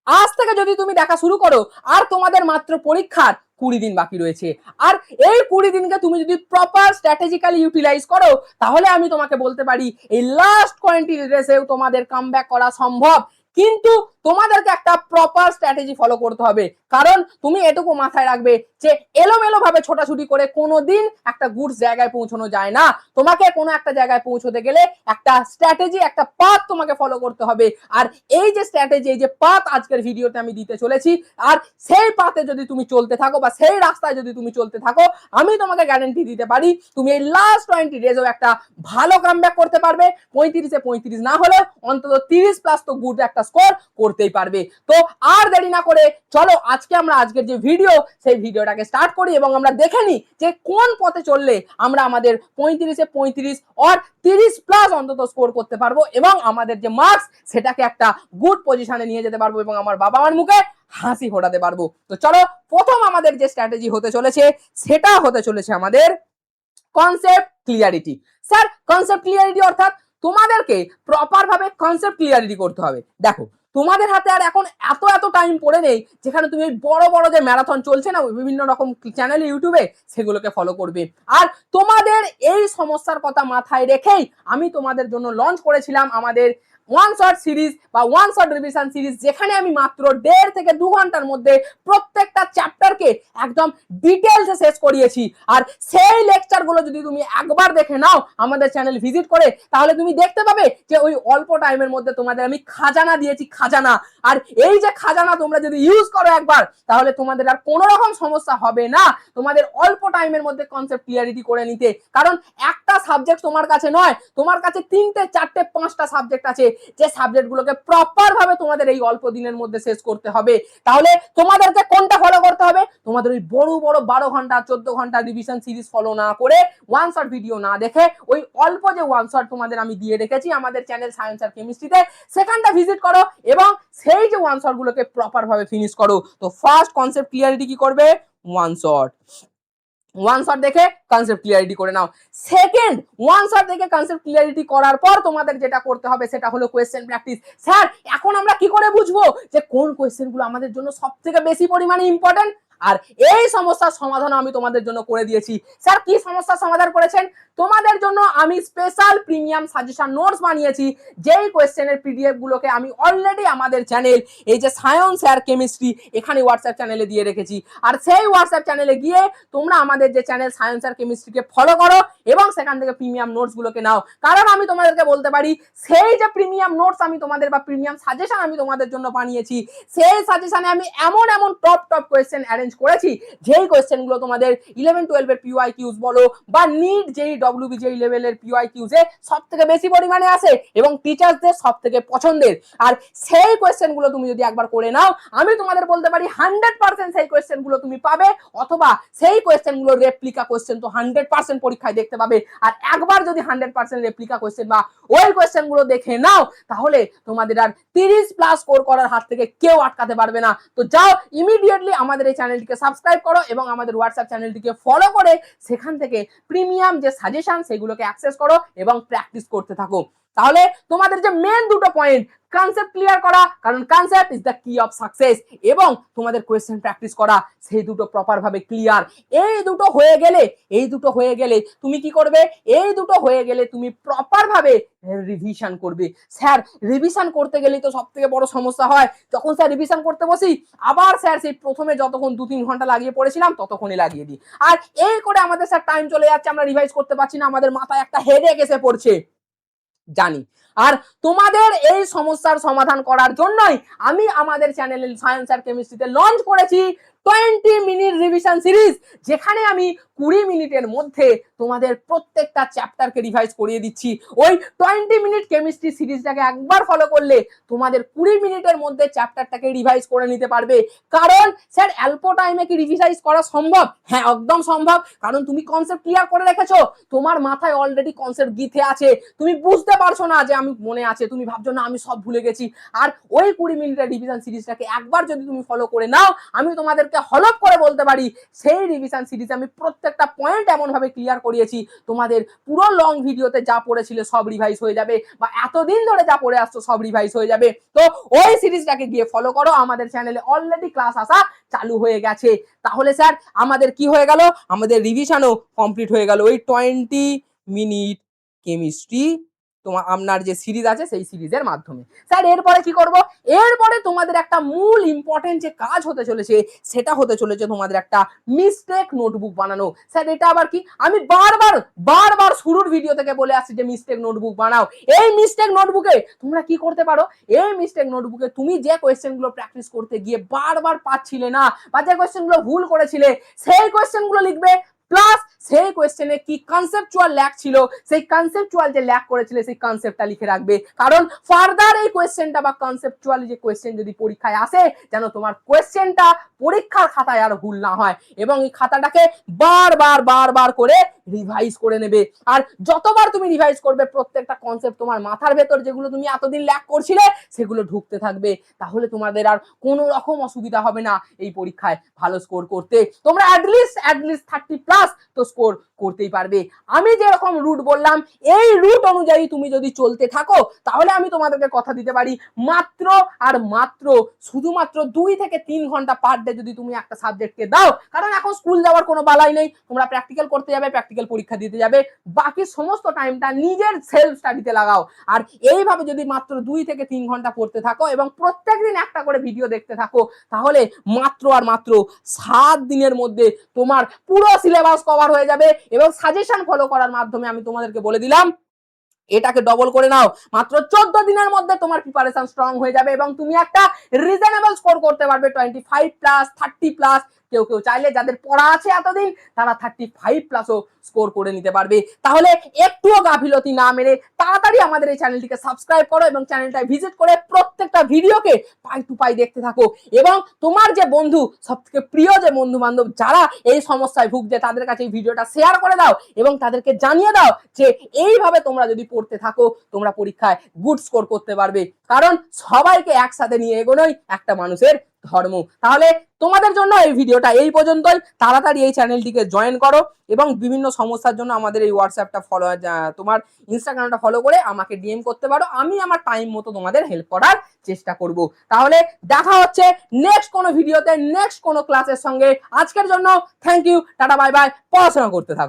আজ থেকে যদি তুমি দেখা শুরু করো, আর তোমাদের মাত্র পরীক্ষার 20 দিন বাকি রয়েছে, আর এই 20 দিনকে তুমি যদি প্রপার স্ট্র্যাটেজিক্যালি ইউটিলাইজ করো, তাহলে আমি তোমাকে বলতে পারি এই লাস্ট 20 ডেজেও তোমাদের কামব্যাক করা সম্ভব। কিন্তু তোমাদেরকে একটা প্রপার স্ট্র্যাটেজি ফলো করতে হবে, কারণ তুমি এটুকু মাথায় রাখবে যে এলোমেলো ভাবে ছোটাছুটি করে কোনোদিন একটা গুডস জায়গায় পৌঁছানো যায় না। তোমাকে কোনো একটা জায়গায় পৌঁছতে গেলে একটা স্ট্র্যাটেজি, একটা পাথ তোমাকে ফলো করতে হবে। আর এই যে স্ট্র্যাটেজি, এই যে পাথ আজকের ভিডিওতে আমি দিতে চলেছি, আর সেই পাথে যদি তুমি চলতে থাকো বা সেই রাস্তায় যদি তুমি চলতে থাকো, আমি তোমাকে গ্যারান্টি দিতে পারি তুমি এই লাস্ট 20 ডেজও একটা ভালো কামব্যাক করতে পারবে। 35-এ 35 না হলে অন্তত 30 প্লাস তো গুড একটা স্কোর করতেই পারবে। তো আর দেরি না করে চলো আজকে আমরা আজকের যে ভিডিও, সেই ভিডিওটাকে স্টার্ট করি এবং আমরা দেখে নিই যে কোন পথে চললে আমরা আমাদের 35-এ 35 আর 30 প্লাস অন্তত স্কোর করতে পারবো এবং আমাদের যে মার্কস সেটাকে একটা গুড পজিশনে নিয়ে যেতে পারবো এবং আমার বাবা মার মুখে হাসি ফোটাতে পারবো। তো চলো, প্রথম আমাদের যে স্ট্র্যাটেজি হতে চলেছে সেটা হতে চলেছে আমাদের concept clarity. Sir, concept clarity অর্থাৎ তোমাদেরকে প্রপার ভাবে কনসেপ্ট ক্লিয়ারিটি করতে হবে। দেখো, তোমাদের হাতে আর এখন এত এত টাইম পড়ে নেই যেখানে তুমি বড় বড় যে ম্যারাথন চলছে না বিভিন্ন রকম চ্যানেলে ইউটিউবে, সেগুলোকে ফলো করবে। আর তোমাদের এই সমস্যার কথা মাথায় রেখেই আমি তোমাদের জন্য লঞ্চ করেছিলাম আমাদের ওয়ান শট সিরিজ বা ওয়ান শট রিভিশন সিরিজ, যেখানে আমি মাত্র 1.5 থেকে 2 ঘন্টার মধ্যে প্রত্যেকটা চ্যাপ্টারকে একদম ডিটেলসে শেষ করিয়েছি। আর সেই লেকচারগুলো যদি তুমি একবার দেখে নাও আমাদের চ্যানেল ভিজিট করে, তাহলে তুমি দেখতে পাবে যে ওই অল্প টাইমের মধ্যে তোমাদের আমি খাজানা দিয়েছি, খাজানা। আর এই যে খাজানা তোমরা যদি ইউজ করো একবার, তাহলে তোমাদের আর কোনো রকম সমস্যা হবে না তোমাদের অল্প টাইমের মধ্যে কনসেপ্ট ক্লিয়ারিটি করে নিতে। কারণ একটা সাবজেক্ট তোমার কাছে নয়, তোমার কাছে 3টে 4টে 5টা সাবজেক্ট আছে, যে সাবজেক্টগুলোকে প্রপার ভাবে তোমাদের এই অল্প দিনের মধ্যে শেষ করতে হবে। তাহলে তোমাদেরকে কোনটা ফলো করতে হবে? তোমাদের ওই বড় বড় 12 ঘন্টা 14 ঘন্টা রিভিশন সিরিজ ফলো না করে, ওয়ান শট ভিডিও না দেখে, ওই অল্প যে ওয়ান শট তোমাদের আমি দিয়ে রেখেছি আমাদের চ্যানেল সায়েন্স আর কেমিস্ট্রিতে, সেখানটা ভিজিট করো এবং সেই যে ওয়ান শট গুলোকে প্রপার ভাবে ফিনিশ করো। তো ফার্স্ট কনসেপ্ট ক্লিয়ারিটি কি করবে? One shot. ওয়ান শট দেখে কনসেপ্ট ক্লিয়ারিটি করে নাও। সেকেন্ড, ওয়ান শট দেখে কনসেপ্ট ক্লিয়ারিটি করার পর তোমাদের যেটা করতে হবে সেটা হলো কোয়েশ্চেন প্র্যাকটিস। স্যার, এখন আমরা কি করে বুঝবো যে কোন কোয়েশ্চেনগুলো আমাদের জন্য সবথেকে বেশি পরিমাণে ইম্পর্টেন্ট? আর এই সমস্যার সমাধান আমি তোমাদের জন্য করে দিয়েছি। স্যার, কি সমস্যার সমাধান করেছেন? তোমাদের জন্য আমি স্পেশাল প্রিমিয়াম সাজেশন নোটস বানিয়েছি, যেই কোয়েশ্চেনের পিডিএফ গুলোকে আমি অলরেডি আমাদের চ্যানেল এই যে সায়েন্স আর কেমিস্ট্রি এখানে হোয়াটসঅ্যাপ চ্যানেলে দিয়ে রেখেছি। আর সেই হোয়াটসঅ্যাপ চ্যানেলে গিয়ে তোমরা আমাদের যে চ্যানেল সায়েন্স আর কেমিস্ট্রিকে ফলো করো এবং সেখান থেকে প্রিমিয়াম নোটস গুলোকে নাও। কারণ আমি তোমাদেরকে বলতে পারি, সেই যে প্রিমিয়াম নোটস আমি তোমাদের বা প্রিমিয়াম সাজেশন আমি তোমাদের জন্য বানিয়েছি, সেই সাজেশনে আমি এমন এমন টপ টপ কোয়েশ্চেন অ্যারেঞ্জ করেছি, যেই কোয়েশ্চেন গুলো তোমাদের 11-12 এর পিওয়াইকিউজ বলো বা নিট যেই ডব্লিউবিজেই লেভেলের পিওয়াইকিউজ এ সবথেকে বেশি পরিমাণে আসে এবং টিচারদের সবথেকে পছন্দের। আর সেই কোয়েশ্চেন গুলো তুমি যদি একবার করে নাও, আমি তোমাদের বলতে পারি 100% সেই কোয়েশ্চেন গুলো তুমি পাবে, অথবা সেই কোয়েশ্চেন গুলো রেপ্লিকা কোয়েশ্চেন তো 100% পরীক্ষায় দেখতে পাবে। আর একবার যদি 100% রেপ্লিকা কোয়েশ্চেন বা ওই কোয়েশ্চেন গুলো দেখে নাও, তাহলে তোমাদের আর 30 প্লাস স্কোর করার হাত থেকে কেউ আটকাতে পারবে না। তো যাও, ইমিডিয়েটলি আমাদের এই চ্যানেলটিকে সাবস্ক্রাইব করো এবং আমাদের হোয়াটসঅ্যাপ চ্যানেলটিকে ফলো করে সেখান থেকে প্রিমিয়াম যে সাজেশন সেগুলোকে অ্যাক্সেস করো এবং প্র্যাকটিস করতে থাকো। তাহলে তোমাদের যে মেন দুটো পয়েন্ট, কনসেপ্ট ক্লিয়ার করা, কারণ কনসেপ্ট ইজ দ্য কি অফ সাকসেস, এবং তোমাদের কোয়েশ্চেন প্র্যাকটিস করা, সেই দুটো প্রপার ভাবে ক্লিয়ার। এই দুটো হয়ে গেলে তুমি কি করবে? এই দুটো হয়ে গেলে তুমি প্রপার ভাবে রিভিশন করবে। স্যার, রিভিশন করতে গেলেই তো সব থেকে বড় সমস্যা হয়, যখন স্যার রিভিশন করতে বসি আবার স্যার সেই প্রথমে যতক্ষণ 2-3 ঘন্টা লাগিয়ে পড়েছিলাম ততক্ষণই লাগিয়ে দিই, আর এই করে আমাদের স্যার টাইম চলে যাচ্ছে, আমরা রিভাইজ করতে পারছি না, আমাদের মাথায় একটা হেডেক এসে পড়ছে, জানি। আর তোমাদের এই সমস্যার সমাধান করার জন্যই আমি আমাদের চ্যানেলে সায়েন্স আর কেমিস্ট্রিতে লঞ্চ করেছি 20 মিনিট রিভিশন সিরিজ, যেখানে আমি 20 মিনিটের মধ্যে তোমাদের প্রত্যেকটা চ্যাপ্টারকে রিভাইজ করিয়ে দিচ্ছি। ওই 20 মিনিট কেমিস্ট্রি সিরিজটাকে একবার ফলো করলে তোমাদের 20 মিনিটের মধ্যে চ্যাপ্টারটাকে রিভাইজ করে নিতে পারবে। কারণ স্যার, অল্প টাইমে কি রিভাইজ করা সম্ভব? হ্যাঁ, একদম সম্ভব, কারণ তুমি কনসেপ্ট ক্লিয়ার করে রেখেছো, তোমার মাথায় অলরেডি কনসেপ্ট গিথে আছে, তুমি বুঝতে পারছো না যে আমি মনে আছে, তুমি ভাবছো না আমি সব ভুলে গেছি। আর ওই 20 মিনিটের রিভিশন সিরিজটাকে একবার যদি তুমি ফলো করে নাও, আমি তোমাদেরকে তোমাদেরকে হলপ করে বলতে পারি সেই রিভিশন সিরিজ আমি প্রত্যেকটা পয়েন্ট এমন ভাবে ক্লিয়ার করিয়েছি তোমাদের পুরো লং ভিডিওতে যা পড়েছিল সব রিভাইজ হয়ে যাবে, বা এতদিন ধরে যা পড়ে আসছো সব রিভাইজ হয়ে যাবে। তো ওই সিরিজটাকে গিয়ে ফলো করো, আমাদের চ্যানেলে অলরেডি ক্লাস আসা চালু হয়ে গেছে। তাহলে স্যার আমাদের কি হয়ে গেল, আমাদের রিভিশনও কমপ্লিট হয়ে গেল ওই 20 মিনিট কেমিস্ট্রি তোমার আপনার যে সিরিজ আছে সেই সিরিজের মাধ্যমে। স্যার এরপরে কি করব, এরপরে তোমাদের একটা মূল ইম্পর্টেন্ট যে কাজ হতে চলেছে সেটা হতে চলেছে তোমাদের একটা মিস্টেক নোটবুক বানানো। স্যার এটা আবার কি, আমি বারবার শুরুর ভিডিও থেকে বলে আসছি যে মিস্টেক নোটবুক বানাও। এই মিস্টেক নোটবুকে তোমরা কি করতে পারো, এই মিস্টেক নোটবুকে তুমি যে কোয়েশ্চেনগুলো প্র্যাকটিস করতে গিয়ে বারবার পাচ্ছিলে না বা যে কোয়েশ্চেনগুলো ভুল করেছিলে সেই কোয়েশ্চেনগুলো লিখবে, প্লাস সেই কোয়েশ্চেনে কি কনসেপচুয়াল ল্যাক ছিল সেই কনসেপচুয়াল যে ল্যাক করেছিলে সেই কনসেপ্টটা লিখে রাখবে। কারণ ফার্দার এই কোয়েশ্চেনটা বা কনসেপচুয়াল যে কোয়েশ্চেন যদি পরীক্ষায় আসে যেন তোমার কোয়েশ্চেনটা পরীক্ষার খাতায় আর ভুল না হয়, এবং এই খাতাটাকে বারবার করে রিভাইজ করে নেবে। আর যতবার তুমি রিভাইজ করবে প্রত্যেকটা কনসেপ্ট তোমার মাথার ভেতর যেগুলো তুমি এতদিন ল্যাক করছিলে সেগুলো ঢুকতে থাকবে। তাহলে তোমাদের আর কোনো রকম অসুবিধা হবে না এই পরীক্ষায় ভালো স্কোর করতে। তোমরা অ্যাটলিস্ট 30+ তো স্কোর করতেই পারবে। আমি যেরকম রুট বললাম এই রুট অনুযায়ী তুমি যদি চলতে থাকো তাহলে আমি তোমাদেরকে কথা দিতে পারি মাত্র আর মাত্র শুধুমাত্র 2 থেকে 3 ঘন্টা পার ডে যদি তুমি একটা সাবজেক্টকে দাও, কারণ এখন স্কুল যাওয়ার কোনো বালাই নেই, তোমরা প্র্যাকটিক্যাল করতে যাবে, প্র্যাকটিক্যাল পরীক্ষা দিতে যাবে, বাকি সমস্ত টাইমটা নিজের সেলফ স্টাডিতে লাগাও। আর এইভাবে যদি মাত্র 2 থেকে 3 ঘন্টা পড়তে থাকো এবং প্রত্যেকদিন একটা করে ভিডিও দেখতে থাকো তাহলে মাত্র আর মাত্র 7 দিনের মধ্যে তোমার পুরো সিলেবাস কভার হয়ে যাবে। এবং সাজেশন ফলো করার মাধ্যমে আমি তোমাদেরকে বলে দিলাম এটাকে ডবল করে নাও, মাত্র 14 দিনের মধ্যে তোমার প্রিপারেশন স্ট্রং হয়ে যাবে এবং তুমি একটা রিজনেবল স্কোর করতে পারবে 25+, 30+। কেউ চাইলে যাদের পড়া আছে এতদিন তারা 35+ও স্কোর করে নিতে পারবে। তাহলে একটুও গাফিলতি না মেরে তাড়াতাড়ি আমাদের এই চ্যানেলটিকে সাবস্ক্রাইব করো এবং চ্যানেলটায় ভিজিট করে প্রত্যেকটা ভিডিওকে পাই টু পাই দেখতে থাকো। এবং তোমার যে বন্ধু সবথেকে প্রিয় যে বন্ধু বান্ধব যারা এই সমস্যায় ভুগছে তাদের কাছে এই ভিডিওটা শেয়ার করে দাও এবং তাদেরকে জানিয়ে দাও যে এইভাবে তোমরা যদি পড়তে থাকো তোমরা পরীক্ষায় গুড স্কোর করতে পারবে। কারণ সবাইকে একসাথে নিয়ে এগোনোই একটা মানুষের ধর্ম। তাহলে তোমাদের জন্য এই ভিডিওটা এই পর্যন্তই। তাড়াতাড়ি এই চ্যানেলটিকে জয়েন করো এবং বিভিন্ন সমস্যার জন্য আমাদের এই হোয়াটসঅ্যাপটা ফলো, তোমার ইনস্টাগ্রামটা ফলো করে আমাকে ডিএম করতে পারো, আমি আমার টাইম মতো তোমাদের হেল্প করার চেষ্টা করব। তাহলে দেখা হচ্ছে নেক্সট কোনো ভিডিওতে নেক্সট কোনো ক্লাসের সঙ্গে। আজকের জন্য thank you, tata bye bye, পড়াশোনা করতে থাকো।